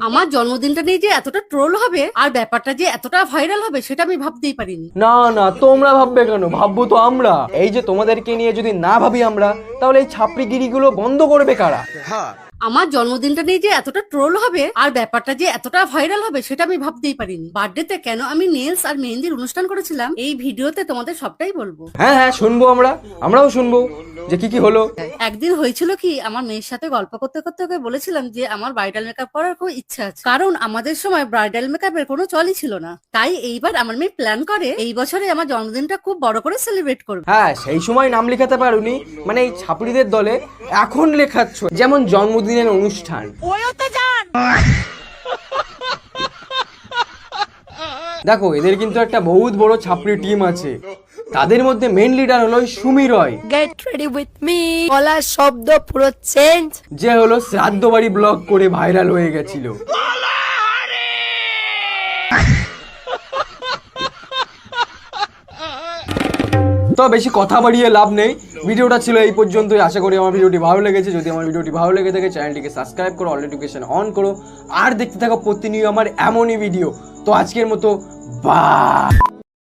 আমার জন্মদিনটা নিয়ে যে এতটা ট্রোল হবে আর ব্যাপারটা যে এতটা ভাইরাল হবে সেটা আমি ভাবতেই পারিনি। না না, তোমরা ভাববে কেন? ভাববো তো আমরা। এই যে তোমাদেরকে নিয়ে যদি না ভাবি আমরা, তাহলে এই ছাপড়িগিরিগুলো বন্ধ করবে কারা? আমার জন্মদিনটা নিয়ে যে এতটা ট্রোল হবে আর ব্যাপারটা যে এতটা ভাইরাল হবে সেটা আমি ভাবতেই পারিনি। বার্থডেতে কেন আমি নেলস আর মেহেন্দির অনুষ্ঠান করেছিলাম এই ভিডিওতে তোমাদের সবটাই বলবো। হ্যাঁ হ্যাঁ, শুনবো আমরাও শুনবো যে কি কি হলো। একদিন হয়েছিল কি, আমার মেয়ের সাথে গল্প করতে করতে ওকে বলেছিলাম যে আমার ব্রাইডাল মেকআপ করার খুব ইচ্ছা আছে, কারণ আমাদের সময় ব্রাইডাল মেকআপের কোনো চলই ছিল না। তাই এইবার আমার মেয়ে প্ল্যান করে এই বছরে আমার জন্মদিনটা খুব বড় করে সেলিব্রেট করবে। হ্যাঁ, সেই সময় নাম লেখাতে পারোনি, মানে এই ছাপড়িদের দলে এখন লেখাচ্ছ, যেমন জন্মদিনের অনুষ্ঠান। দেখো, এদের কিন্তু একটা বহুত বড় ছাপড়ি টিম আছে। তাদের মধ্যে মেইন লিডার হলো সুমি রয়, গেট রেডি উইথ মি, গলার শব্দ পুরো চেঞ্জ, যে হলো শ্রাদ্ধ বাড়ি ব্লগ করে ভাইরাল হয়ে গেছিল। তো বেশি কথা বাড়িয়ে লাভ নেই, ভিডিওটা ছিল এই পর্যন্তই। আশা করি আমার ভিডিওটি ভালো লেগেছে। যদি আমার ভিডিওটি ভালো লেগে থাকে চ্যানেলটিকে সাবস্ক্রাইব করো, অল নোটিফিকেশন অন করো, আর দেখতে থাকো প্রতিনিয়ত আমার এমনই ভিডিও। তো আজকের মতো বাই।